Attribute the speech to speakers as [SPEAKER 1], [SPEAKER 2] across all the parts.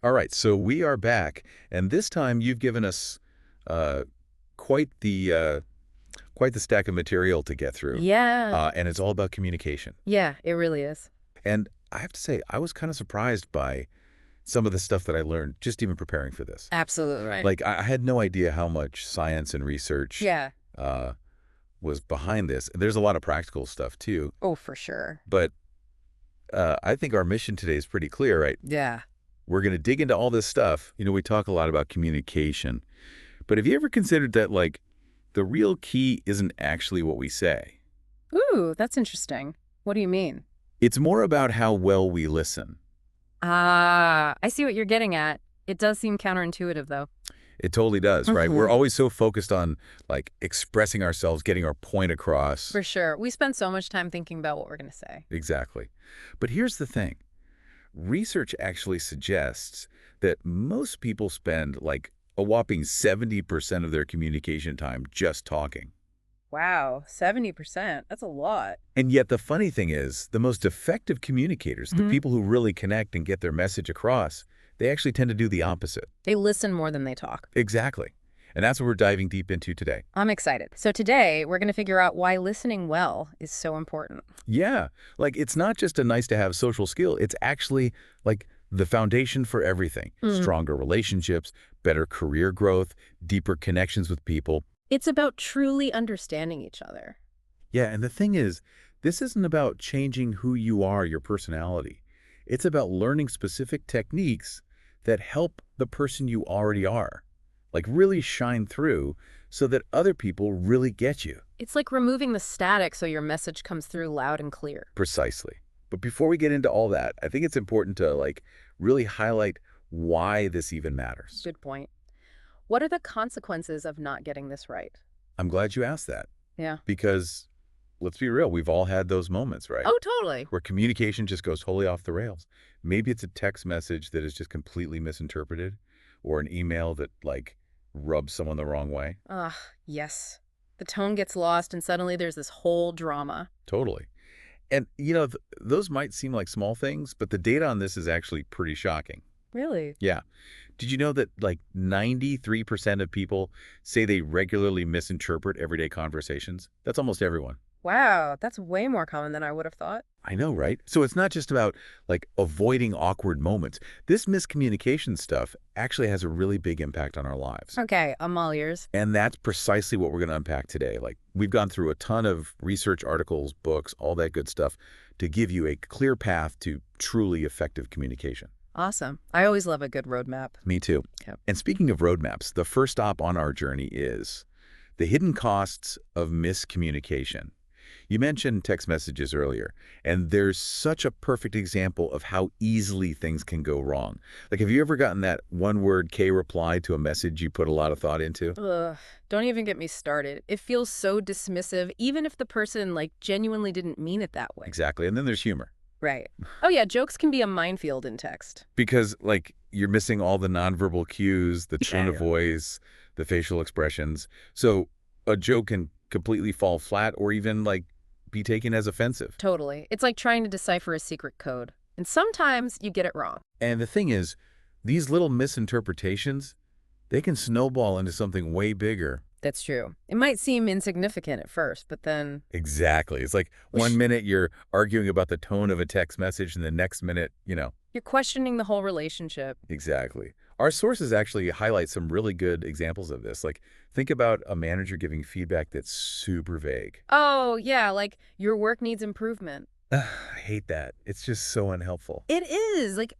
[SPEAKER 1] All right, so we are back, and this time you've given us uh, quite the uh, quite the stack of material to get through,
[SPEAKER 2] Yeah.
[SPEAKER 1] and it's all about communication.
[SPEAKER 2] Yeah, it really is.
[SPEAKER 1] And I have to say, I was kind of surprised by some of the stuff that I learned just even preparing for this.
[SPEAKER 2] Absolutely right.
[SPEAKER 1] Like, I had no idea how much science and research
[SPEAKER 2] Yeah.
[SPEAKER 1] uh, was behind this. There's a lot of practical stuff too,
[SPEAKER 2] Oh, for sure.
[SPEAKER 1] but I think our mission today is pretty clear, right?
[SPEAKER 2] Yeah.
[SPEAKER 1] We're going to dig into all this stuff. We talk a lot about communication. But have you ever considered that, like, the real key isn't actually what we say?
[SPEAKER 2] Ooh, that's interesting. What do you mean?
[SPEAKER 1] It's more about how well we listen.
[SPEAKER 2] Ah, I see what you're getting at. It does seem counterintuitive, though.
[SPEAKER 1] It totally does, right? We're
[SPEAKER 2] Mhm.
[SPEAKER 1] always so focused on, like, expressing ourselves, getting our point across.
[SPEAKER 2] For sure. We spend so much time thinking about what we're going to say.
[SPEAKER 1] Exactly. But here's the thing. Research actually suggests that most people spend, like, a whopping 70% of their communication time just talking.
[SPEAKER 2] Wow, 70%. That's a lot.
[SPEAKER 1] And yet the funny thing is, the most effective communicators, the
[SPEAKER 2] Hmm.
[SPEAKER 1] people who really connect and get their message across, they actually tend to do the opposite.
[SPEAKER 2] They listen more than they talk.
[SPEAKER 1] Exactly. And that's what we're diving deep into today.
[SPEAKER 2] I'm excited. So today, we're going to figure out why listening well is so important.
[SPEAKER 1] Yeah, like it's not just a nice to have social skill, it's actually like the foundation for everything.
[SPEAKER 2] Mm.
[SPEAKER 1] Stronger relationships, better career growth, deeper connections with people.
[SPEAKER 2] It's about truly understanding each other.
[SPEAKER 1] Yeah, and the thing is, this isn't about changing who you are, your personality. It's about learning specific techniques that help the person you already are, like really shine through so that other people really get you.
[SPEAKER 2] It's like removing the static so your message comes through loud and clear.
[SPEAKER 1] Precisely. But before we get into all that, I think it's important to like really highlight why this even matters.
[SPEAKER 2] Good point. What are the consequences of not getting this right?
[SPEAKER 1] I'm glad you asked that
[SPEAKER 2] Yeah.
[SPEAKER 1] because let's be real, we've all had those moments, right?
[SPEAKER 2] Oh, totally.
[SPEAKER 1] Where communication just goes totally off the rails. Maybe it's a text message that is just completely misinterpreted or an email that like rubs someone the wrong way.
[SPEAKER 2] Ah, yes. The tone gets lost and suddenly there's this whole drama.
[SPEAKER 1] Totally. And those might seem like small things, but the data on this is actually pretty shocking.
[SPEAKER 2] Really?
[SPEAKER 1] Yeah. Did you know that like 93% of people say they regularly misinterpret everyday conversations? That's almost everyone.
[SPEAKER 2] Wow, that's way more common than I would have thought.
[SPEAKER 1] I know, right? So it's not just about like avoiding awkward moments. This miscommunication stuff actually has a really big impact on our lives.
[SPEAKER 2] Okay, I'm all ears.
[SPEAKER 1] And that's precisely what we're going to unpack today. Like we've gone through a ton of research articles, books, all that good stuff to give you a clear path to truly effective communication.
[SPEAKER 2] Awesome. I always love a good roadmap.
[SPEAKER 1] Me too.
[SPEAKER 2] Yep.
[SPEAKER 1] And speaking of roadmaps, the first stop on our journey is the hidden costs of miscommunication. You mentioned text messages earlier, and there's such a perfect example of how easily things can go wrong. Like, have you ever gotten that one-word K reply to a message you put a lot of thought into?
[SPEAKER 2] Ugh, don't even get me started. It feels so dismissive, even if the person, like, genuinely didn't mean it that way.
[SPEAKER 1] Exactly. And then there's humor.
[SPEAKER 2] Right. Oh, yeah, jokes can be a minefield in text.
[SPEAKER 1] Because, like, you're missing all the nonverbal cues, the tone of
[SPEAKER 2] Yeah.
[SPEAKER 1] voice, the facial expressions. So a joke can completely fall flat or even, like, be taken as offensive.
[SPEAKER 2] Totally. It's like trying to decipher a secret code. And sometimes you get it wrong.
[SPEAKER 1] And the thing is, these little misinterpretations, they can snowball into something way bigger.
[SPEAKER 2] That's true. It might seem insignificant at first, but then
[SPEAKER 1] Exactly. It's like one minute you're arguing about the tone of a text message, and the next minute,
[SPEAKER 2] you're questioning the whole relationship.
[SPEAKER 1] exactly. Our sources actually highlight some really good examples of this. Like, think about a manager giving feedback that's super vague.
[SPEAKER 2] Oh, yeah, like your work needs improvement.
[SPEAKER 1] I hate that. It's just so unhelpful.
[SPEAKER 2] It is. Like,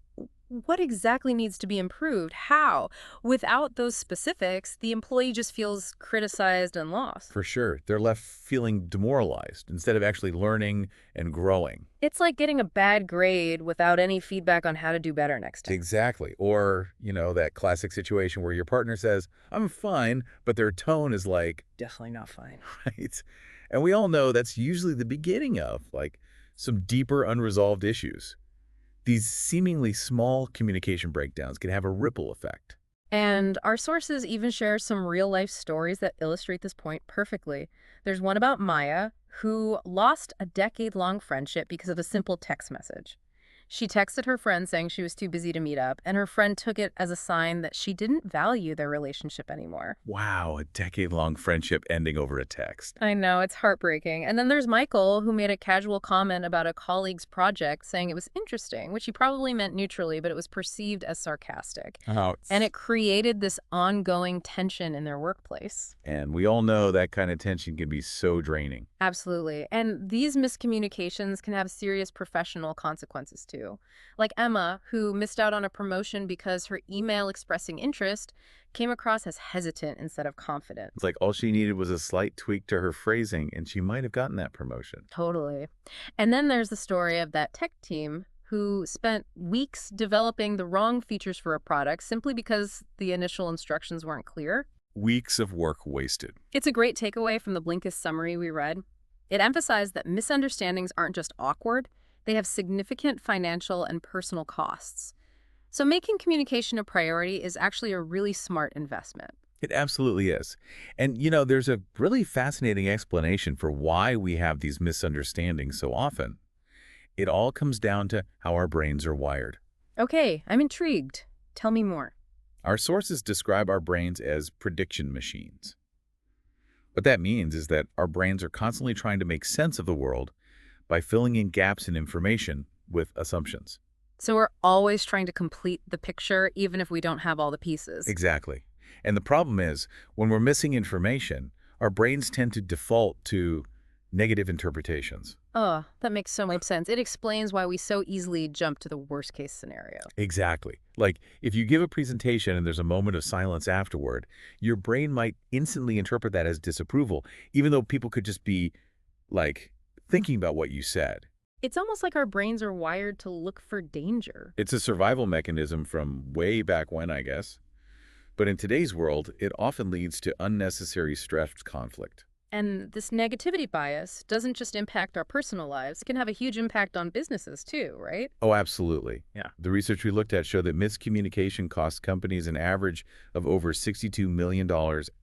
[SPEAKER 2] what exactly needs to be improved? How? Without those specifics, the employee just feels criticized and lost.
[SPEAKER 1] For sure. They're left feeling demoralized instead of actually learning and growing.
[SPEAKER 2] It's like getting a bad grade without any feedback on how to do better next time.
[SPEAKER 1] Exactly. Or, that classic situation where your partner says, I'm fine, but their tone is like,
[SPEAKER 2] Definitely not fine.
[SPEAKER 1] right? And we all know that's usually the beginning of, like, some deeper unresolved issues. These seemingly small communication breakdowns can have a ripple effect.
[SPEAKER 2] And our sources even share some real-life stories that illustrate this point perfectly. There's one about Maya, who lost a decade-long friendship because of a simple text message. She texted her friend saying she was too busy to meet up, and her friend took it as a sign that she didn't value their relationship anymore.
[SPEAKER 1] Wow, a decade-long friendship ending over a text.
[SPEAKER 2] I know, it's heartbreaking. And then there's Michael, who made a casual comment about a colleague's project, saying it was interesting, which he probably meant neutrally, but it was perceived as sarcastic. And
[SPEAKER 1] Ouch.
[SPEAKER 2] it created this ongoing tension in their workplace.
[SPEAKER 1] And we all know that kind of tension can be so draining.
[SPEAKER 2] Absolutely. And these miscommunications can have serious professional consequences too. Like Emma, who missed out on a promotion because her email expressing interest came across as hesitant instead of confident.
[SPEAKER 1] It's like all she needed was a slight tweak to her phrasing, and she might have gotten that promotion.
[SPEAKER 2] Totally. And then there's the story of that tech team who spent weeks developing the wrong features for a product simply because the initial instructions weren't clear.
[SPEAKER 1] Weeks of work wasted.
[SPEAKER 2] It's a great takeaway from the Blinkist summary we read. It emphasized that misunderstandings aren't just awkward, they have significant financial and personal costs. So making communication a priority is actually a really smart investment.
[SPEAKER 1] It absolutely is. And, there's a really fascinating explanation for why we have these misunderstandings so often. It all comes down to how our brains are wired.
[SPEAKER 2] Okay, I'm intrigued. Tell me more.
[SPEAKER 1] Our sources describe our brains as prediction machines. What that means is that our brains are constantly trying to make sense of the world by filling in gaps in information with assumptions.
[SPEAKER 2] So we're always trying to complete the picture, even if we don't have all the pieces.
[SPEAKER 1] Exactly. And the problem is, when we're missing information, our brains tend to default to negative interpretations.
[SPEAKER 2] Oh, that makes so much sense. It explains why we so easily jump to the worst case scenario.
[SPEAKER 1] Exactly. Like, if you give a presentation and there's a moment of silence afterward, your brain might instantly interpret that as disapproval, even though people could just be, like, thinking about what you said.
[SPEAKER 2] It's almost like our brains are wired to look for danger.
[SPEAKER 1] It's a survival mechanism from way back when, I guess. But in today's world, it often leads to unnecessary stress conflict.
[SPEAKER 2] And this negativity bias doesn't just impact our personal lives, it can have a huge impact on businesses too, right?
[SPEAKER 1] Oh, absolutely. Yeah. The research we looked at showed that miscommunication costs companies an average of over $62 million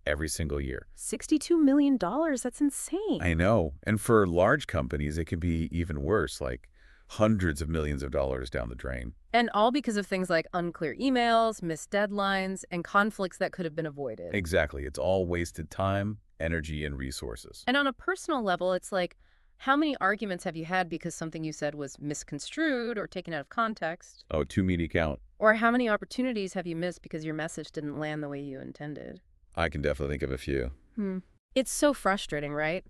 [SPEAKER 1] every single year.
[SPEAKER 2] $62 million, that's insane.
[SPEAKER 1] I know. And for large companies, it can be even worse, like hundreds of millions of dollars down the drain.
[SPEAKER 2] And all because of things like unclear emails, missed deadlines, and conflicts that could have been avoided.
[SPEAKER 1] Exactly. It's all wasted time, energy, and resources.
[SPEAKER 2] And on a personal level, it's like, how many arguments have you had because something you said was misconstrued or taken out of context?
[SPEAKER 1] Oh, too many to count.
[SPEAKER 2] Or how many opportunities have you missed because your message didn't land the way you intended?
[SPEAKER 1] I can definitely think of a few.
[SPEAKER 2] It's so frustrating, right?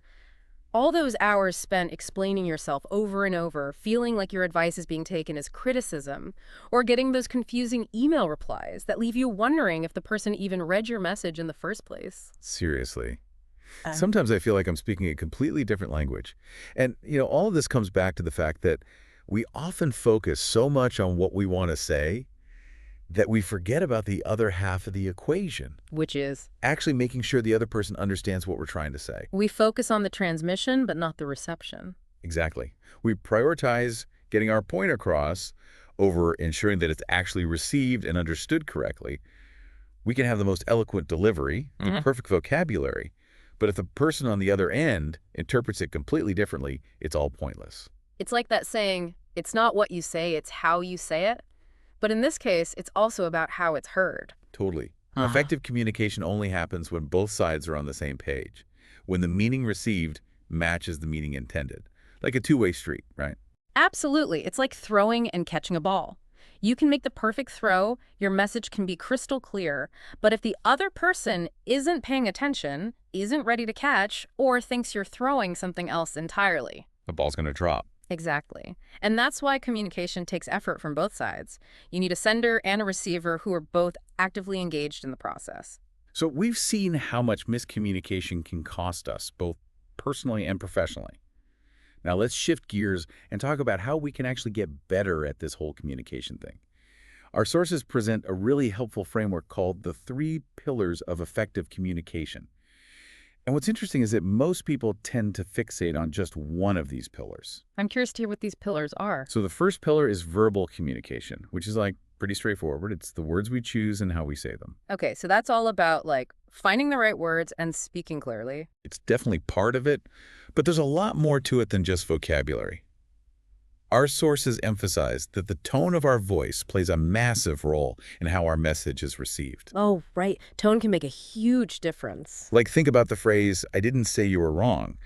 [SPEAKER 2] All those hours spent explaining yourself over and over, feeling like your advice is being taken as criticism, or getting those confusing email replies that leave you wondering if the person even read your message in the first place.
[SPEAKER 1] Seriously.
[SPEAKER 2] Uh,
[SPEAKER 1] Sometimes I feel like I'm speaking a completely different language. And, all of this comes back to the fact that we often focus so much on what we want to say that we forget about the other half of the equation,
[SPEAKER 2] Which is,
[SPEAKER 1] actually making sure the other person understands what we're trying to say.
[SPEAKER 2] we focus on the transmission, but not the reception.
[SPEAKER 1] Exactly. We prioritize getting our point across over ensuring that it's actually received and understood correctly. We can have the most eloquent delivery, the perfect vocabulary, but if the person on the other end interprets it completely differently, it's all pointless.
[SPEAKER 2] It's like that saying, it's not what you say, it's how you say it. But in this case, it's also about how it's heard.
[SPEAKER 1] Totally. Effective communication only happens when both sides are on the same page, when the meaning received matches the meaning intended. Like a two-way street, right?
[SPEAKER 2] Absolutely. It's like throwing and catching a ball. You can make the perfect throw, your message can be crystal clear, but if the other person isn't paying attention, isn't ready to catch, or thinks you're throwing something else entirely.
[SPEAKER 1] The ball's going to drop.
[SPEAKER 2] Exactly. And that's why communication takes effort from both sides. You need a sender and a receiver who are both actively engaged in the process.
[SPEAKER 1] So we've seen how much miscommunication can cost us, both personally and professionally. Now let's shift gears and talk about how we can actually get better at this whole communication thing. Our sources present a really helpful framework called the 3 pillars of effective communication. And what's interesting is that most people tend to fixate on just one of these pillars.
[SPEAKER 2] I'm curious to hear what these pillars are.
[SPEAKER 1] So the first pillar is verbal communication, which is like pretty straightforward. It's the words we choose and how we say them.
[SPEAKER 2] Okay, so that's all about like finding the right words and speaking clearly.
[SPEAKER 1] It's definitely part of it, but there's a lot more to it than just vocabulary. Our sources emphasize that the tone of our voice plays a massive role in how our message is received.
[SPEAKER 2] Oh, right. Tone can make a huge difference.
[SPEAKER 1] Like, think about the phrase, "I didn't say you were wrong."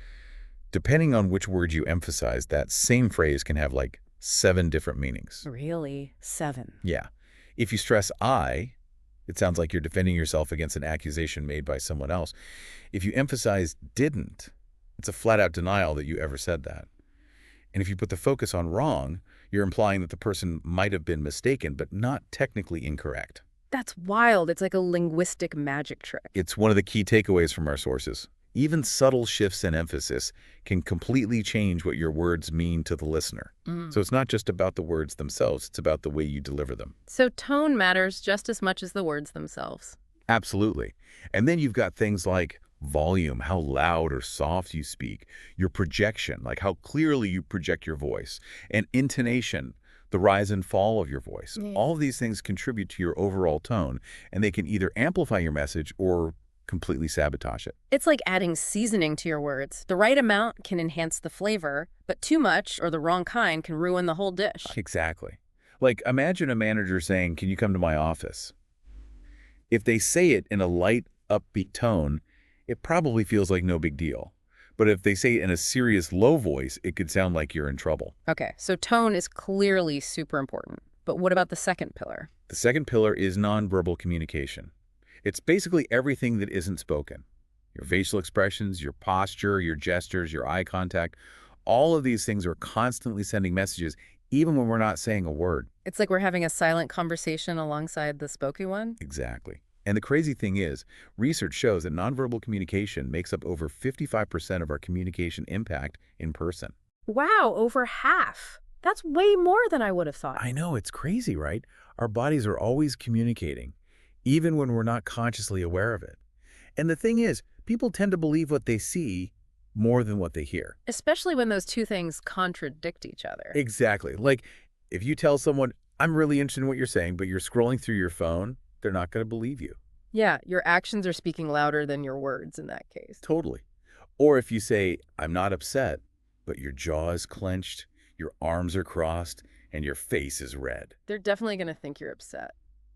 [SPEAKER 1] Depending on which word you emphasize, that same phrase can have like 7 different meanings.
[SPEAKER 2] Really? 7.
[SPEAKER 1] Yeah. If you stress "I," it sounds like you're defending yourself against an accusation made by someone else. If you emphasize "didn't," it's a flat-out denial that you ever said that. And if you put the focus on "wrong," you're implying that the person might have been mistaken, but not technically incorrect.
[SPEAKER 2] That's wild. It's like a linguistic magic trick.
[SPEAKER 1] It's one of the key takeaways from our sources. Even subtle shifts in emphasis can completely change what your words mean to the listener. So it's not just about the words themselves, it's about the way you deliver them.
[SPEAKER 2] So tone matters just as much as the words themselves.
[SPEAKER 1] Absolutely. And then you've got things like volume, how loud or soft you speak, your projection, like how clearly you project your voice, and intonation, the rise and fall of your voice.
[SPEAKER 2] Yeah.
[SPEAKER 1] All of these things contribute to your overall tone, and they can either amplify your message or completely sabotage it.
[SPEAKER 2] It's like adding seasoning to your words. The right amount can enhance the flavor, but too much or the wrong kind can ruin the whole dish.
[SPEAKER 1] Exactly. Like, imagine a manager saying, "Can you come to my office?" If they say it in a light, upbeat tone, it probably feels like no big deal. But if they say it in a serious, low voice, it could sound like you're in trouble.
[SPEAKER 2] Okay, so tone is clearly super important. But what about the second pillar?
[SPEAKER 1] The second pillar is nonverbal communication. It's basically everything that isn't spoken. Your facial expressions, your posture, your gestures, your eye contact, all of these things are constantly sending messages, even when we're not saying a word.
[SPEAKER 2] It's like we're having a silent conversation alongside the spoken one.
[SPEAKER 1] Exactly. And the crazy thing is, research shows that nonverbal communication makes up over 55% of our communication impact in person.
[SPEAKER 2] Wow, over half. That's way more than I would have thought.
[SPEAKER 1] I know, it's crazy, right? Our bodies are always communicating, even when we're not consciously aware of it. And the thing is, people tend to believe what they see more than what they hear.
[SPEAKER 2] Especially when those two things contradict each other.
[SPEAKER 1] Exactly. Like, if you tell someone, "I'm really interested in what you're saying," but you're scrolling through your phone, they're not going to believe you.
[SPEAKER 2] Yeah, your actions are speaking louder than your words in that case.
[SPEAKER 1] Totally. Or if you say, "I'm not upset," but your jaw is clenched, your arms are crossed, and your face is red.
[SPEAKER 2] They're definitely going to think you're upset.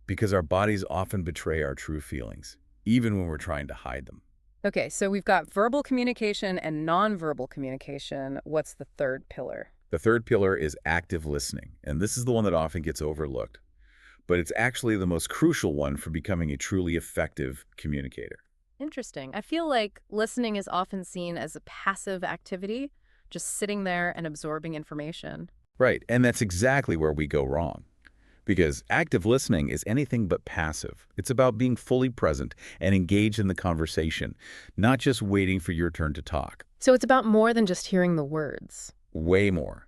[SPEAKER 1] Because our bodies often betray our true feelings, even when we're trying to hide them.
[SPEAKER 2] Okay, so we've got verbal communication and nonverbal communication. What's the third pillar?
[SPEAKER 1] The third pillar is active listening, and this is the one that often gets overlooked. But it's actually the most crucial one for becoming a truly effective communicator.
[SPEAKER 2] Interesting. I feel like listening is often seen as a passive activity, just sitting there and absorbing information.
[SPEAKER 1] Right, and that's exactly where we go wrong. Because active listening is anything but passive. It's about being fully present and engaged in the conversation, not just waiting for your turn to talk.
[SPEAKER 2] So it's about more than just hearing the words.
[SPEAKER 1] Way more.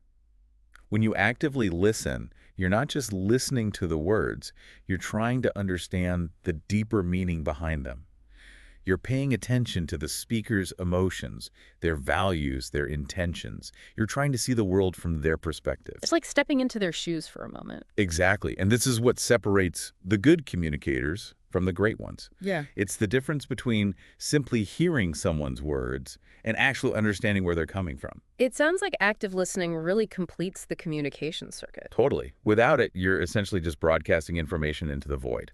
[SPEAKER 1] When you actively listen, you're not just listening to the words, you're trying to understand the deeper meaning behind them. You're paying attention to the speaker's emotions, their values, their intentions. You're trying to see the world from their perspective.
[SPEAKER 2] It's like stepping into their shoes for a moment.
[SPEAKER 1] Exactly. And this is what separates the good communicators from the great ones.
[SPEAKER 2] Yeah.
[SPEAKER 1] It's the difference between simply hearing someone's words and actually understanding where they're coming from.
[SPEAKER 2] It sounds like active listening really completes the communication circuit.
[SPEAKER 1] Totally. Without it, you're essentially just broadcasting information into the void.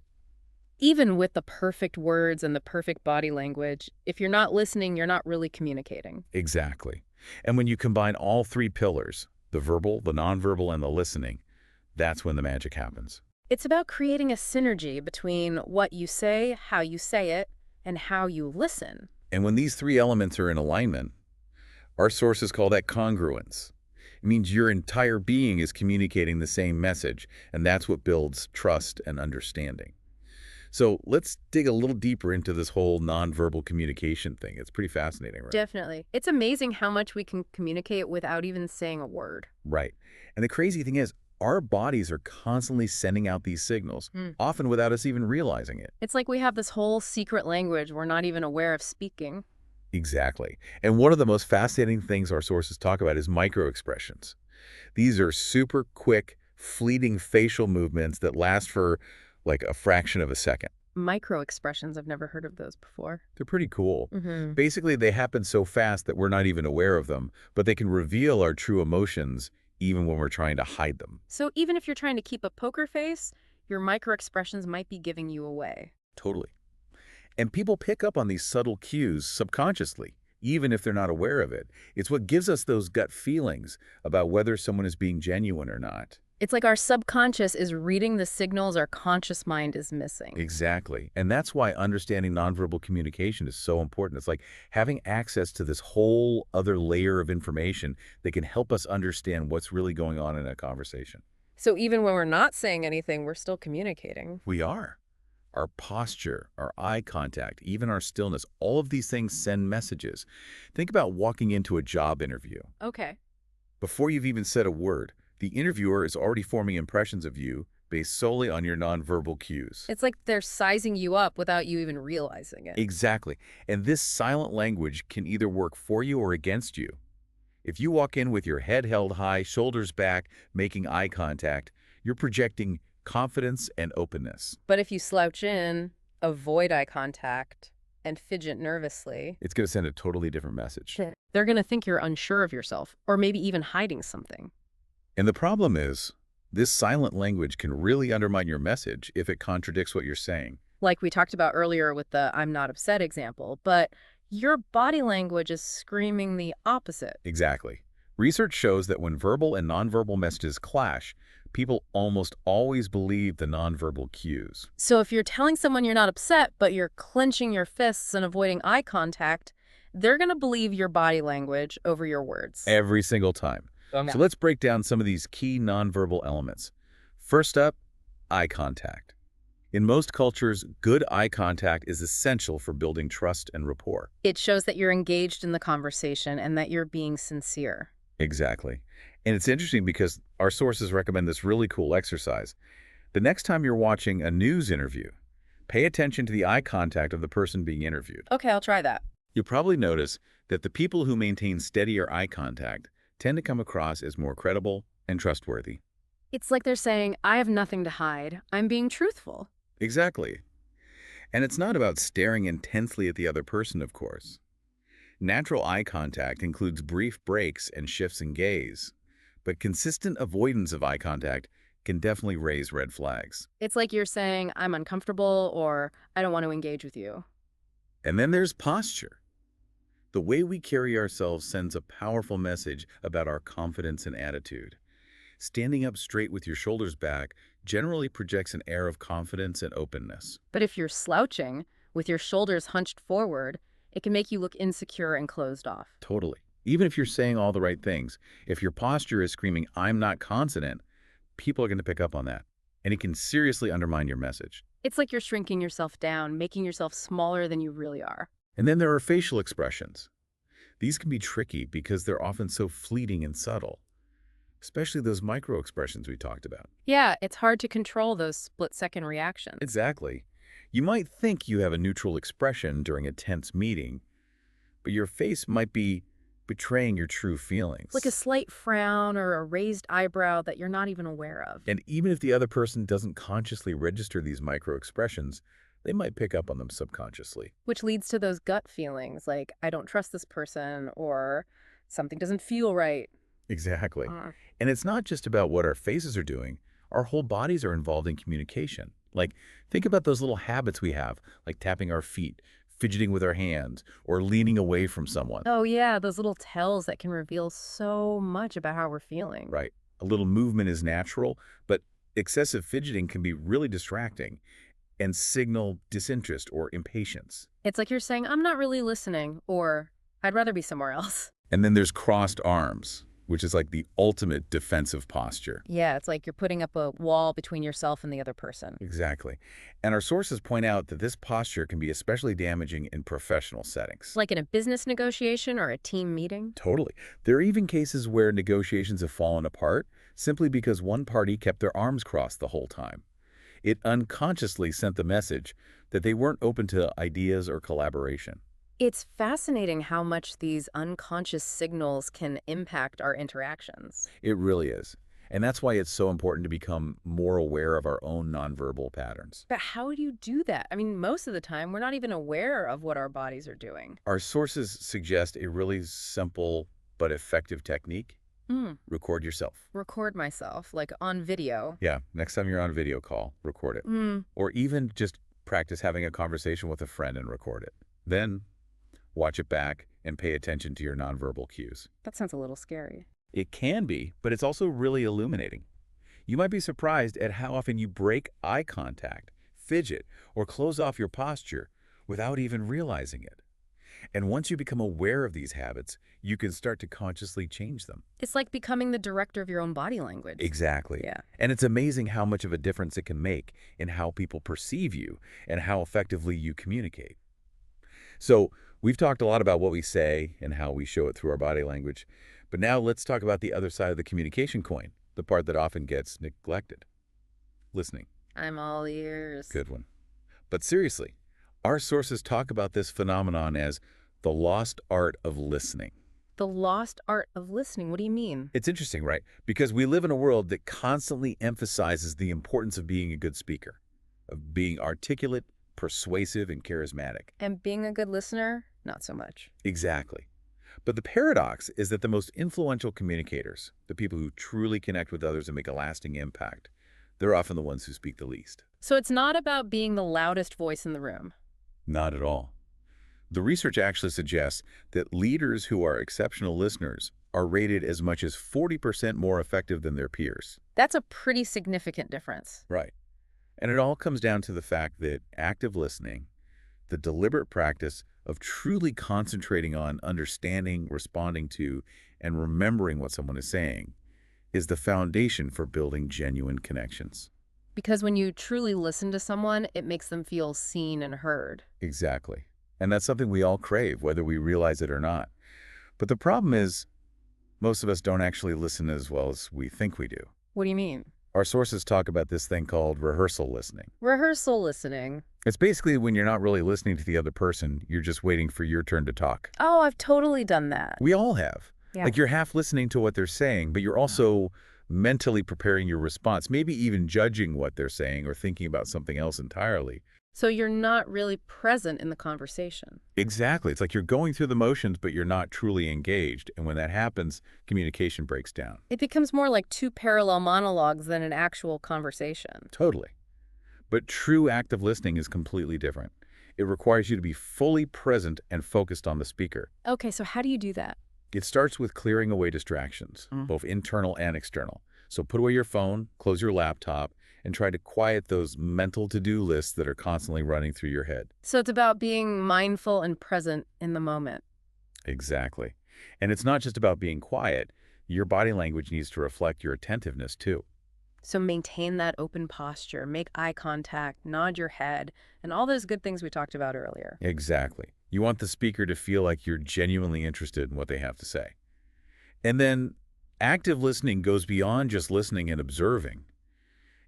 [SPEAKER 2] Even with the perfect words and the perfect body language, if you're not listening, you're not really communicating.
[SPEAKER 1] Exactly. And when you combine all 3 pillars, the verbal, the nonverbal, and the listening, that's when the magic happens.
[SPEAKER 2] It's about creating a synergy between what you say, how you say it, and how you listen.
[SPEAKER 1] And when these 3 elements are in alignment, our sources call that congruence. It means your entire being is communicating the same message, and that's what builds trust and understanding. So let's dig a little deeper into this whole nonverbal communication thing. It's pretty fascinating, right?
[SPEAKER 2] Definitely. It's amazing how much we can communicate without even saying a word.
[SPEAKER 1] Right. And the crazy thing is, our bodies are constantly sending out these signals, often without us even realizing it.
[SPEAKER 2] It's like we have this whole secret language we're not even aware of speaking.
[SPEAKER 1] Exactly. And one of the most fascinating things our sources talk about is microexpressions. These are super quick, fleeting facial movements that last for like a fraction of a second.
[SPEAKER 2] Micro expressions, I've never heard of those before.
[SPEAKER 1] They're pretty cool.
[SPEAKER 2] Mm-hmm.
[SPEAKER 1] Basically, they happen so fast that we're not even aware of them, but they can reveal our true emotions even when we're trying to hide them.
[SPEAKER 2] So even if you're trying to keep a poker face, your microexpressions might be giving you away.
[SPEAKER 1] Totally. And people pick up on these subtle cues subconsciously, even if they're not aware of it. It's what gives us those gut feelings about whether someone is being genuine or not.
[SPEAKER 2] It's like our subconscious is reading the signals our conscious mind is missing.
[SPEAKER 1] Exactly. And that's why understanding nonverbal communication is so important. It's like having access to this whole other layer of information that can help us understand what's really going on in a conversation.
[SPEAKER 2] So even when we're not saying anything, we're still communicating.
[SPEAKER 1] We are. Our posture, our eye contact, even our stillness, all of these things send messages. Think about walking into a job interview.
[SPEAKER 2] Okay.
[SPEAKER 1] Before you've even said a word, the interviewer is already forming impressions of you based solely on your nonverbal cues.
[SPEAKER 2] It's like they're sizing you up without you even realizing it.
[SPEAKER 1] Exactly. And this silent language can either work for you or against you. If you walk in with your head held high, shoulders back, making eye contact, you're projecting confidence and openness.
[SPEAKER 2] But if you slouch in, avoid eye contact, and fidget nervously,
[SPEAKER 1] It's going to send a totally different message.
[SPEAKER 2] they're going to think you're unsure of yourself, or maybe even hiding something.
[SPEAKER 1] And the problem is, this silent language can really undermine your message if it contradicts what you're saying.
[SPEAKER 2] Like we talked about earlier with the I'm not upset example, but your body language is screaming the opposite.
[SPEAKER 1] Exactly. Research shows that when verbal and nonverbal messages clash, people almost always believe the nonverbal cues.
[SPEAKER 2] So if you're telling someone you're not upset, but you're clenching your fists and avoiding eye contact, they're going to believe your body language over your words.
[SPEAKER 1] Every single time. So let's break down some of these key nonverbal elements. First up, eye contact. In most cultures, good eye contact is essential for building trust and rapport.
[SPEAKER 2] It shows that you're engaged in the conversation and that you're being sincere.
[SPEAKER 1] Exactly. And it's interesting because our sources recommend this really cool exercise. The next time you're watching a news interview, pay attention to the eye contact of the person being interviewed.
[SPEAKER 2] Okay, I'll try that.
[SPEAKER 1] You'll probably notice that the people who maintain steadier eye contact tend to come across as more credible and trustworthy.
[SPEAKER 2] It's like they're saying, I have nothing to hide. I'm being truthful.
[SPEAKER 1] Exactly. And it's not about staring intensely at the other person, of course. Natural eye contact includes brief breaks and shifts in gaze, but consistent avoidance of eye contact can definitely raise red flags.
[SPEAKER 2] It's like you're saying, I'm uncomfortable or I don't want to engage with you.
[SPEAKER 1] And then there's posture. The way we carry ourselves sends a powerful message about our confidence and attitude. Standing up straight with your shoulders back generally projects an air of confidence and openness.
[SPEAKER 2] But if you're slouching, with your shoulders hunched forward, it can make you look insecure and closed off.
[SPEAKER 1] Totally. Even if you're saying all the right things, if your posture is screaming, I'm not confident, people are going to pick up on that. And it can seriously undermine your message.
[SPEAKER 2] It's like you're shrinking yourself down, making yourself smaller than you really are.
[SPEAKER 1] And then there are facial expressions. These can be tricky because they're often so fleeting and subtle, especially those micro expressions we talked about.
[SPEAKER 2] Yeah, it's hard to control those split-second reactions.
[SPEAKER 1] Exactly. You might think you have a neutral expression during a tense meeting, but your face might be betraying your true feelings.
[SPEAKER 2] Like a slight frown or a raised eyebrow that you're not even aware of.
[SPEAKER 1] And even if the other person doesn't consciously register these micro expressions, they might pick up on them subconsciously.
[SPEAKER 2] Which leads to those gut feelings like, I don't trust this person or something doesn't feel right.
[SPEAKER 1] Exactly. And it's not just about what our faces are doing. Our whole bodies are involved in communication. Like, think about those little habits we have, like tapping our feet, fidgeting with our hands, or leaning away from someone.
[SPEAKER 2] Oh yeah, those little tells that can reveal so much about how we're feeling.
[SPEAKER 1] Right. A little movement is natural, but excessive fidgeting can be really distracting and signal disinterest or impatience.
[SPEAKER 2] It's like you're saying, I'm not really listening, or I'd rather be somewhere else.
[SPEAKER 1] And then there's crossed arms, which is like the ultimate defensive posture.
[SPEAKER 2] Yeah, it's like you're putting up a wall between yourself and the other person.
[SPEAKER 1] Exactly. And our sources point out that this posture can be especially damaging in professional settings.
[SPEAKER 2] Like in a business negotiation or a team meeting.
[SPEAKER 1] Totally. There are even cases where negotiations have fallen apart simply because one party kept their arms crossed the whole time. It unconsciously sent the message that they weren't open to ideas or collaboration.
[SPEAKER 2] It's fascinating how much these unconscious signals can impact our interactions.
[SPEAKER 1] It really is. And that's why it's so important to become more aware of our own nonverbal patterns.
[SPEAKER 2] But how do you do that? I mean, most of the time, we're not even aware of what our bodies are doing.
[SPEAKER 1] Our sources suggest a really simple but effective technique.
[SPEAKER 2] Mm.
[SPEAKER 1] Record yourself.
[SPEAKER 2] Record myself, like on video.
[SPEAKER 1] Yeah, next time you're on a video call, record it.
[SPEAKER 2] Mm.
[SPEAKER 1] Or even just practice having a conversation with a friend and record it. Then watch it back and pay attention to your nonverbal cues.
[SPEAKER 2] That sounds a little scary.
[SPEAKER 1] It can be, but it's also really illuminating. You might be surprised at how often you break eye contact, fidget, or close off your posture without even realizing it. And once you become aware of these habits, you can start to consciously change them.
[SPEAKER 2] It's like becoming the director of your own body language.
[SPEAKER 1] Exactly.
[SPEAKER 2] Yeah.
[SPEAKER 1] And it's amazing how much of a difference it can make in how people perceive you and how effectively you communicate. So we've talked a lot about what we say and how we show it through our body language. But now let's talk about the other side of the communication coin, the part that often gets neglected. Listening.
[SPEAKER 2] I'm all ears.
[SPEAKER 1] Good one. But seriously, our sources talk about this phenomenon as the lost art of listening.
[SPEAKER 2] The lost art of listening. What do you mean?
[SPEAKER 1] It's interesting, right? Because we live in a world that constantly emphasizes the importance of being a good speaker, of being articulate, persuasive, and charismatic.
[SPEAKER 2] And being a good listener, not so much.
[SPEAKER 1] Exactly. But the paradox is that the most influential communicators, the people who truly connect with others and make a lasting impact, they're often the ones who speak the least.
[SPEAKER 2] So it's not about being the loudest voice in the room.
[SPEAKER 1] Not at all. The research actually suggests that leaders who are exceptional listeners are rated as much as 40% more effective than their peers.
[SPEAKER 2] That's a pretty significant difference.
[SPEAKER 1] Right. And it all comes down to the fact that active listening, the deliberate practice of truly concentrating on understanding, responding to, and remembering what someone is saying, is the foundation for building genuine connections.
[SPEAKER 2] Because when you truly listen to someone, it makes them feel seen and heard.
[SPEAKER 1] Exactly. And that's something we all crave, whether we realize it or not. But the problem is, most of us don't actually listen as well as we think we do.
[SPEAKER 2] What do you mean?
[SPEAKER 1] Our sources talk about this thing called rehearsal listening.
[SPEAKER 2] Rehearsal listening.
[SPEAKER 1] It's basically when you're not really listening to the other person, you're just waiting for your turn to talk.
[SPEAKER 2] Oh, I've totally done that.
[SPEAKER 1] We all have.
[SPEAKER 2] Yeah.
[SPEAKER 1] Like you're half listening to what they're saying, but you're also mentally preparing your response, maybe even judging what they're saying or thinking about something else entirely.
[SPEAKER 2] So you're not really present in the conversation.
[SPEAKER 1] Exactly. It's like you're going through the motions, but you're not truly engaged. And when that happens, communication breaks down.
[SPEAKER 2] It becomes more like two parallel monologues than an actual conversation.
[SPEAKER 1] Totally. But true active listening is completely different. It requires you to be fully present and focused on the speaker.
[SPEAKER 2] Okay, so how do you do that?
[SPEAKER 1] It starts with clearing away distractions, both internal and external. So put away your phone, close your laptop, and try to quiet those mental to-do lists that are constantly running through your head.
[SPEAKER 2] So it's about being mindful and present in the moment.
[SPEAKER 1] Exactly. And it's not just about being quiet. Your body language needs to reflect your attentiveness, too.
[SPEAKER 2] So maintain that open posture, make eye contact, nod your head, and all those good things we talked about earlier.
[SPEAKER 1] Exactly. You want the speaker to feel like you're genuinely interested in what they have to say. And then active listening goes beyond just listening and observing.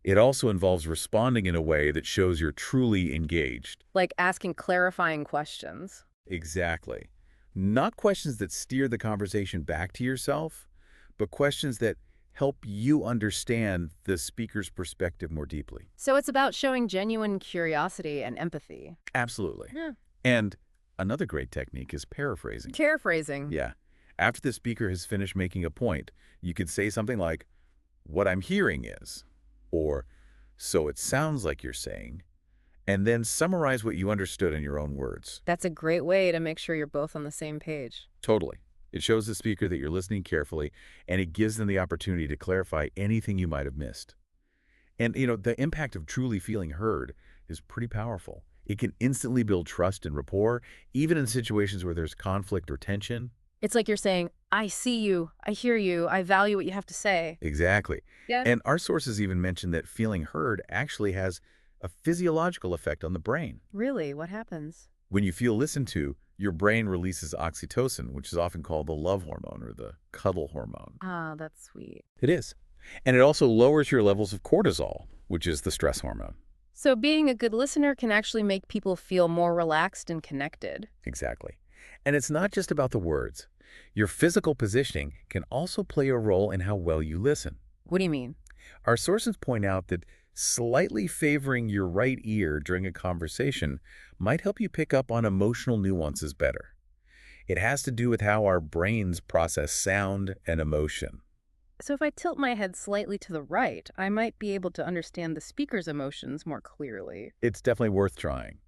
[SPEAKER 1] It also involves responding in a way that shows you're truly engaged.
[SPEAKER 2] Like asking clarifying questions.
[SPEAKER 1] Exactly. Not questions that steer the conversation back to yourself, but questions that help you understand the speaker's perspective more deeply.
[SPEAKER 2] So it's about showing genuine curiosity and empathy.
[SPEAKER 1] Absolutely.
[SPEAKER 2] Yeah.
[SPEAKER 1] And another great technique is paraphrasing.
[SPEAKER 2] Paraphrasing.
[SPEAKER 1] Yeah. After the speaker has finished making a point, you could say something like, "What I'm hearing is," or "So it sounds like you're saying," and then summarize what you understood in your own words.
[SPEAKER 2] That's a great way to make sure you're both on the same page.
[SPEAKER 1] Totally. It shows the speaker that you're listening carefully, and it gives them the opportunity to clarify anything you might have missed. And, the impact of truly feeling heard is pretty powerful. It can instantly build trust and rapport, even in situations where there's conflict or tension.
[SPEAKER 2] It's like you're saying, I see you, I hear you, I value what you have to say.
[SPEAKER 1] Exactly.
[SPEAKER 2] Yeah.
[SPEAKER 1] And our sources even mention that feeling heard actually has a physiological effect on the brain.
[SPEAKER 2] Really? What happens?
[SPEAKER 1] When you feel listened to, your brain releases oxytocin, which is often called the love hormone or the cuddle hormone.
[SPEAKER 2] Ah, that's sweet.
[SPEAKER 1] It is. And it also lowers your levels of cortisol, which is the stress hormone.
[SPEAKER 2] So being a good listener can actually make people feel more relaxed and connected.
[SPEAKER 1] Exactly. And it's not just about the words. Your physical positioning can also play a role in how well you listen.
[SPEAKER 2] What do you mean?
[SPEAKER 1] Our sources point out that slightly favoring your right ear during a conversation might help you pick up on emotional nuances better. It has to do with how our brains process sound and emotion.
[SPEAKER 2] So if I tilt my head slightly to the right, I might be able to understand the speaker's emotions more clearly.
[SPEAKER 1] It's definitely worth trying.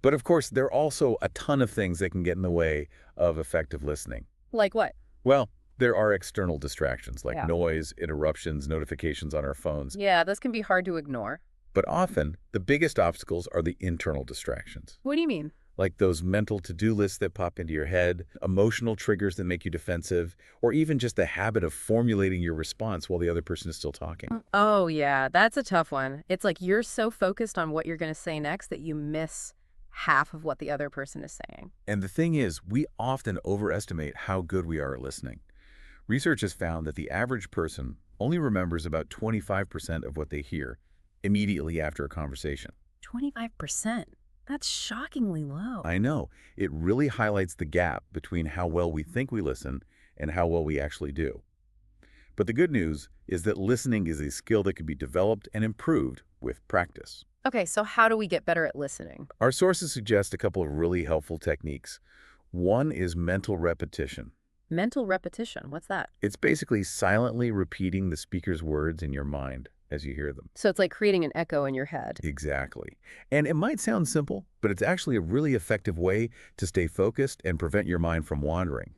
[SPEAKER 1] But of course, there are also a ton of things that can get in the way of effective listening.
[SPEAKER 2] Like what?
[SPEAKER 1] Well, there are external distractions like
[SPEAKER 2] Yeah.
[SPEAKER 1] noise, interruptions, notifications on our phones.
[SPEAKER 2] Yeah, those can be hard to ignore.
[SPEAKER 1] But often, the biggest obstacles are the internal distractions,
[SPEAKER 2] What do you mean?
[SPEAKER 1] like those mental to-do lists that pop into your head, emotional triggers that make you defensive, or even just the habit of formulating your response while the other person is still talking.
[SPEAKER 2] Oh, yeah, that's a tough one. It's like you're so focused on what you're going to say next that you miss half of what the other person is saying.
[SPEAKER 1] And the thing is, we often overestimate how good we are at listening. Research has found that the average person only remembers about 25% of what they hear immediately after a conversation.
[SPEAKER 2] 25%. That's shockingly low.
[SPEAKER 1] I know, it really highlights the gap between how well we think we listen and how well we actually do. But the good news is that listening is a skill that can be developed and improved with practice.
[SPEAKER 2] Okay, so how do we get better at listening?
[SPEAKER 1] Our sources suggest a couple of really helpful techniques. One is mental repetition.
[SPEAKER 2] Mental repetition. What's that?
[SPEAKER 1] It's basically silently repeating the speaker's words in your mind as you hear them.
[SPEAKER 2] So it's like creating an echo in your head.
[SPEAKER 1] Exactly. And it might sound simple, but it's actually a really effective way to stay focused and prevent your mind from wandering.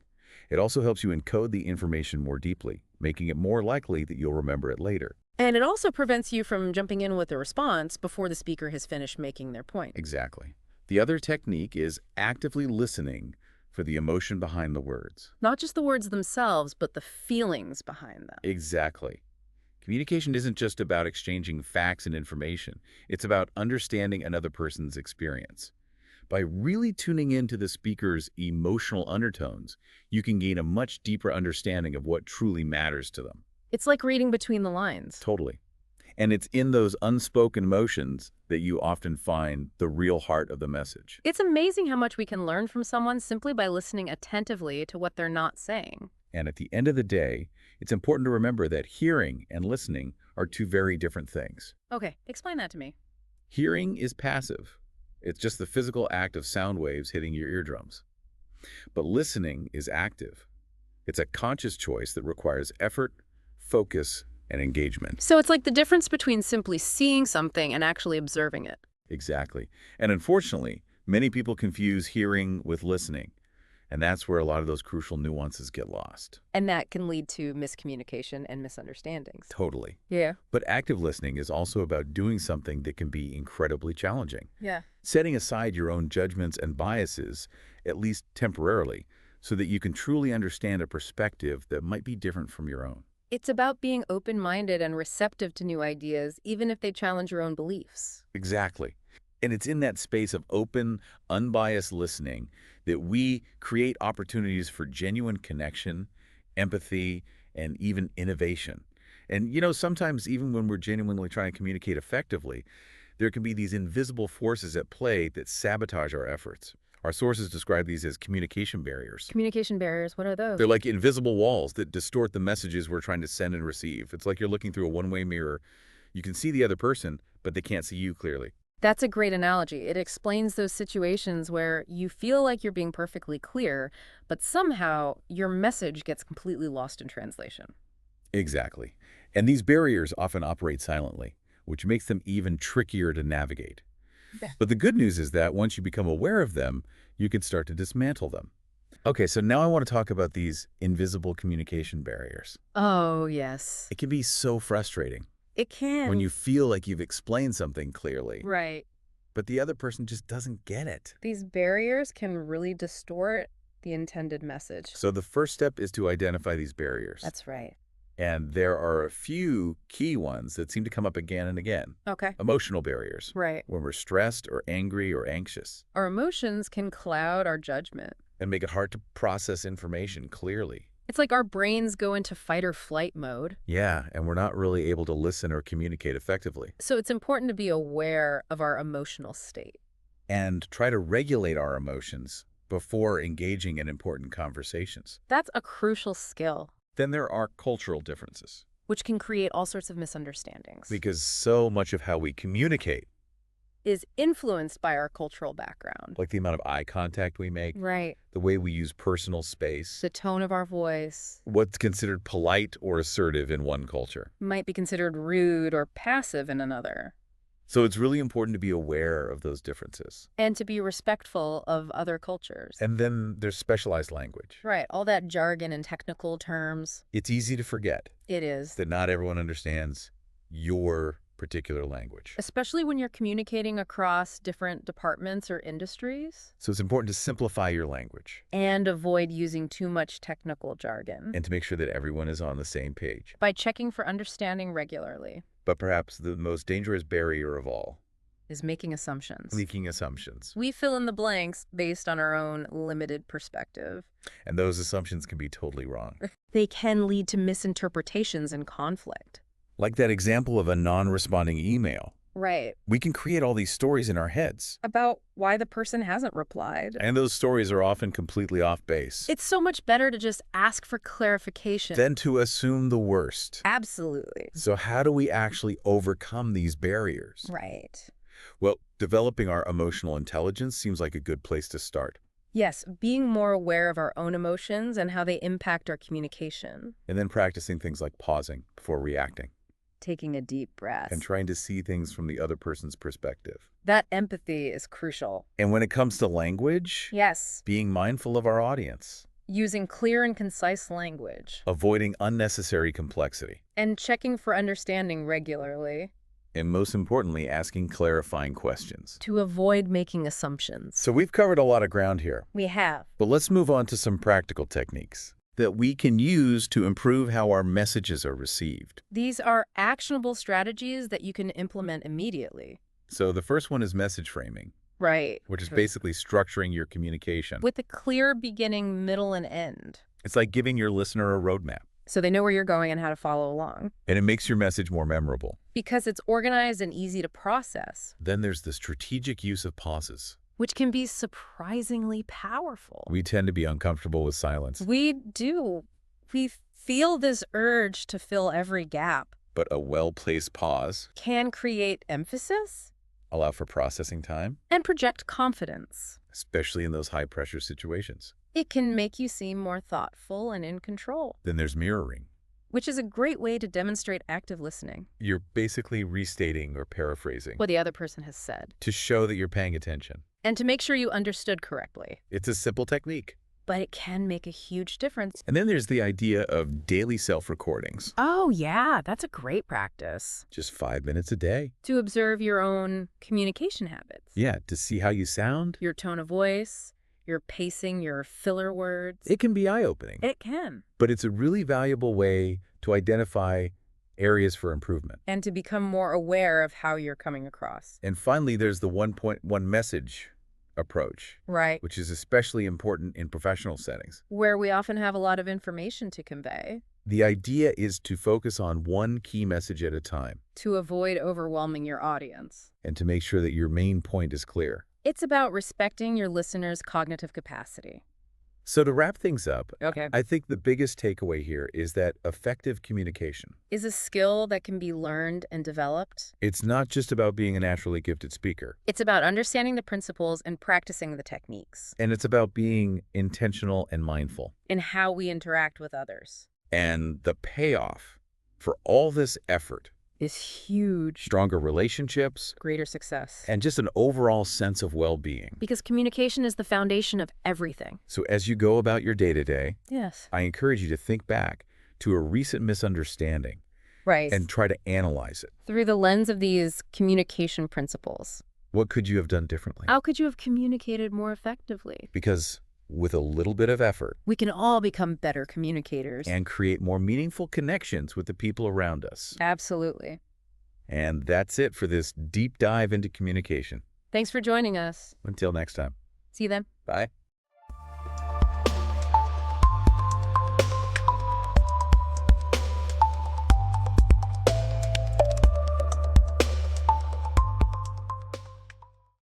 [SPEAKER 1] It also helps you encode the information more deeply, making it more likely that you'll remember it later.
[SPEAKER 2] And it also prevents you from jumping in with a response before the speaker has finished making their point.
[SPEAKER 1] Exactly. The other technique is actively listening for the emotion behind the words.
[SPEAKER 2] Not just the words themselves, but the feelings behind them.
[SPEAKER 1] Exactly. Communication isn't just about exchanging facts and information. It's about understanding another person's experience. By really tuning into the speaker's emotional undertones, you can gain a much deeper understanding of what truly matters to them.
[SPEAKER 2] It's like reading between the lines.
[SPEAKER 1] Totally. And it's in those unspoken emotions that you often find the real heart of the message.
[SPEAKER 2] It's amazing how much we can learn from someone simply by listening attentively to what they're not saying.
[SPEAKER 1] And at the end of the day, it's important to remember that hearing and listening are two very different things.
[SPEAKER 2] Okay, explain that to me.
[SPEAKER 1] Hearing is passive. It's just the physical act of sound waves hitting your eardrums. But listening is active. It's a conscious choice that requires effort, focus, and engagement.
[SPEAKER 2] So it's like the difference between simply seeing something and actually observing it.
[SPEAKER 1] Exactly. And unfortunately, many people confuse hearing with listening. And that's where a lot of those crucial nuances get lost.
[SPEAKER 2] And that can lead to miscommunication and misunderstandings.
[SPEAKER 1] Totally.
[SPEAKER 2] Yeah.
[SPEAKER 1] But active listening is also about doing something that can be incredibly challenging.
[SPEAKER 2] Yeah.
[SPEAKER 1] Setting aside your own judgments and biases, at least temporarily, so that you can truly understand a perspective that might be different from your own.
[SPEAKER 2] It's about being open-minded and receptive to new ideas, even if they challenge your own beliefs.
[SPEAKER 1] Exactly. And it's in that space of open, unbiased listening that we create opportunities for genuine connection, empathy, and even innovation. And, sometimes even when we're genuinely trying to communicate effectively, there can be these invisible forces at play that sabotage our efforts. Our sources describe these as communication barriers.
[SPEAKER 2] Communication barriers, what are those?
[SPEAKER 1] They're like invisible walls that distort the messages we're trying to send and receive. It's like you're looking through a one-way mirror. You can see the other person, but they can't see you clearly.
[SPEAKER 2] That's a great analogy. It explains those situations where you feel like you're being perfectly clear, but somehow your message gets completely lost in translation.
[SPEAKER 1] Exactly. And these barriers often operate silently, which makes them even trickier to navigate.
[SPEAKER 2] Yeah.
[SPEAKER 1] But the good news is that once you become aware of them, you can start to dismantle them. Okay, so now I want to talk about these invisible communication barriers.
[SPEAKER 2] Oh, yes.
[SPEAKER 1] It can be so frustrating
[SPEAKER 2] It can.
[SPEAKER 1] when you feel like you've explained something clearly,
[SPEAKER 2] Right.
[SPEAKER 1] but the other person just doesn't get it.
[SPEAKER 2] These barriers can really distort the intended message.
[SPEAKER 1] So the first step is to identify these barriers.
[SPEAKER 2] That's right.
[SPEAKER 1] And there are a few key ones that seem to come up again and again.
[SPEAKER 2] Okay.
[SPEAKER 1] Emotional barriers.
[SPEAKER 2] Right.
[SPEAKER 1] When we're stressed or angry or anxious,
[SPEAKER 2] Our emotions can cloud our judgment.
[SPEAKER 1] and make it hard to process information clearly.
[SPEAKER 2] It's like our brains go into fight or flight mode.
[SPEAKER 1] Yeah, and we're not really able to listen or communicate effectively.
[SPEAKER 2] So it's important to be aware of our emotional state.
[SPEAKER 1] And try to regulate our emotions before engaging in important conversations.
[SPEAKER 2] That's a crucial skill,
[SPEAKER 1] Then there are cultural differences,
[SPEAKER 2] which can create all sorts of misunderstandings.
[SPEAKER 1] because so much of how we communicate
[SPEAKER 2] is influenced by our cultural background.
[SPEAKER 1] Like the amount of eye contact we make,
[SPEAKER 2] Right.
[SPEAKER 1] the way we use personal space,
[SPEAKER 2] The tone of our voice
[SPEAKER 1] what's considered polite or assertive in one culture.
[SPEAKER 2] might be considered rude or passive in another.
[SPEAKER 1] So it's really important to be aware of those differences.
[SPEAKER 2] And to be respectful of other cultures.
[SPEAKER 1] And then there's specialized language.
[SPEAKER 2] Right, all that jargon and technical terms.
[SPEAKER 1] It's easy to forget
[SPEAKER 2] It is.
[SPEAKER 1] that not everyone understands your particular language.
[SPEAKER 2] Especially when you're communicating across different departments or industries.
[SPEAKER 1] So it's important to simplify your language
[SPEAKER 2] And avoid using too much technical jargon.
[SPEAKER 1] and to make sure that everyone is on the same page.
[SPEAKER 2] By checking for understanding regularly.
[SPEAKER 1] But perhaps the most dangerous barrier of all,
[SPEAKER 2] Is making assumptions.
[SPEAKER 1] making assumptions.
[SPEAKER 2] We fill in the blanks based on our own limited perspective.
[SPEAKER 1] And those assumptions can be totally wrong.
[SPEAKER 2] They can lead to misinterpretations and conflict.
[SPEAKER 1] Like that example of a non-responding email.
[SPEAKER 2] Right.
[SPEAKER 1] We can create all these stories in our heads.
[SPEAKER 2] About why the person hasn't replied.
[SPEAKER 1] And those stories are often completely off base.
[SPEAKER 2] It's so much better to just ask for clarification.
[SPEAKER 1] Then to assume the worst.
[SPEAKER 2] Absolutely.
[SPEAKER 1] So how do we actually overcome these barriers?
[SPEAKER 2] Right.
[SPEAKER 1] Well, developing our emotional intelligence seems like a good place to start.
[SPEAKER 2] Yes, being more aware of our own emotions and how they impact our communication.
[SPEAKER 1] And then practicing things like pausing before reacting
[SPEAKER 2] Taking a deep breath.
[SPEAKER 1] and trying to see things from the other person's perspective.
[SPEAKER 2] That empathy is crucial.
[SPEAKER 1] And when it comes to language,
[SPEAKER 2] Yes.
[SPEAKER 1] being mindful of our audience,
[SPEAKER 2] Using clear and concise language.
[SPEAKER 1] avoiding unnecessary complexity,
[SPEAKER 2] And checking for understanding regularly.
[SPEAKER 1] and most importantly, asking clarifying questions.
[SPEAKER 2] To avoid making assumptions.
[SPEAKER 1] So we've covered a lot of ground here,
[SPEAKER 2] We have.
[SPEAKER 1] but let's move on to some practical techniques that we can use to improve how our messages are received.
[SPEAKER 2] These are actionable strategies that you can implement immediately.
[SPEAKER 1] So the first one is message framing,
[SPEAKER 2] Right.
[SPEAKER 1] which is basically structuring your communication.
[SPEAKER 2] With a clear beginning, middle, and end.
[SPEAKER 1] It's like giving your listener a roadmap,
[SPEAKER 2] So they know where you're going and how to follow along.
[SPEAKER 1] and it makes your message more memorable.
[SPEAKER 2] Because it's organized and easy to process.
[SPEAKER 1] Then there's the strategic use of pauses.
[SPEAKER 2] Which can be surprisingly powerful.
[SPEAKER 1] We tend to be uncomfortable with silence,
[SPEAKER 2] We do. We feel this urge to fill every gap.
[SPEAKER 1] but a well-placed pause,
[SPEAKER 2] Can create emphasis
[SPEAKER 1] allow for processing time,
[SPEAKER 2] and project confidence.
[SPEAKER 1] especially in those high-pressure situations.
[SPEAKER 2] It can make you seem more thoughtful and in control,
[SPEAKER 1] Then there's mirroring.
[SPEAKER 2] which is a great way to demonstrate active listening.
[SPEAKER 1] You're basically restating or paraphrasing
[SPEAKER 2] What the other person has said.
[SPEAKER 1] to show that you're paying attention.
[SPEAKER 2] And to make sure you understood correctly.
[SPEAKER 1] It's a simple technique.
[SPEAKER 2] But it can make a huge difference.
[SPEAKER 1] And then there's the idea of daily self-recordings.
[SPEAKER 2] Oh, yeah, that's a great practice.
[SPEAKER 1] Just 5 minutes a day.
[SPEAKER 2] To observe your own communication habits.
[SPEAKER 1] Yeah, to see how you sound.
[SPEAKER 2] Your tone of voice, your pacing, your filler words.
[SPEAKER 1] It can be eye-opening.
[SPEAKER 2] It can.
[SPEAKER 1] But it's a really valuable way to identify areas for improvement.
[SPEAKER 2] And to become more aware of how you're coming across.
[SPEAKER 1] And finally, there's the 1.1 message approach,
[SPEAKER 2] Right.
[SPEAKER 1] which is especially important in professional settings.
[SPEAKER 2] Where we often have a lot of information to convey.
[SPEAKER 1] The idea is to focus on one key message at a time
[SPEAKER 2] To avoid overwhelming your audience.
[SPEAKER 1] and to make sure that your main point is clear.
[SPEAKER 2] It's about respecting your listener's cognitive capacity.
[SPEAKER 1] So to wrap things up,
[SPEAKER 2] Okay.
[SPEAKER 1] I think the biggest takeaway here is that effective communication,
[SPEAKER 2] Is a skill that can be learned and developed.
[SPEAKER 1] it's not just about being a naturally gifted speaker,
[SPEAKER 2] It's about understanding the principles and practicing the techniques.
[SPEAKER 1] and it's about being intentional and mindful.
[SPEAKER 2] In how we interact with others.
[SPEAKER 1] And the payoff for all this effort,
[SPEAKER 2] Is huge.
[SPEAKER 1] stronger relationships,
[SPEAKER 2] Greater success.
[SPEAKER 1] and just an overall sense of well-being.
[SPEAKER 2] Because communication is the foundation of everything.
[SPEAKER 1] So as you go about your day-to-day,
[SPEAKER 2] Yes.
[SPEAKER 1] I encourage you to think back to a recent misunderstanding
[SPEAKER 2] Right.
[SPEAKER 1] and try to analyze it.
[SPEAKER 2] Through the lens of these communication principles.
[SPEAKER 1] What could you have done differently?
[SPEAKER 2] How could you have communicated more effectively?
[SPEAKER 1] Because with a little bit of effort
[SPEAKER 2] We can all become better communicators.
[SPEAKER 1] and create more meaningful connections with the people around us.
[SPEAKER 2] Absolutely.
[SPEAKER 1] And that's it for this deep dive into communication.
[SPEAKER 2] Thanks for joining us.
[SPEAKER 1] Until next time.
[SPEAKER 2] See you then.
[SPEAKER 1] Bye.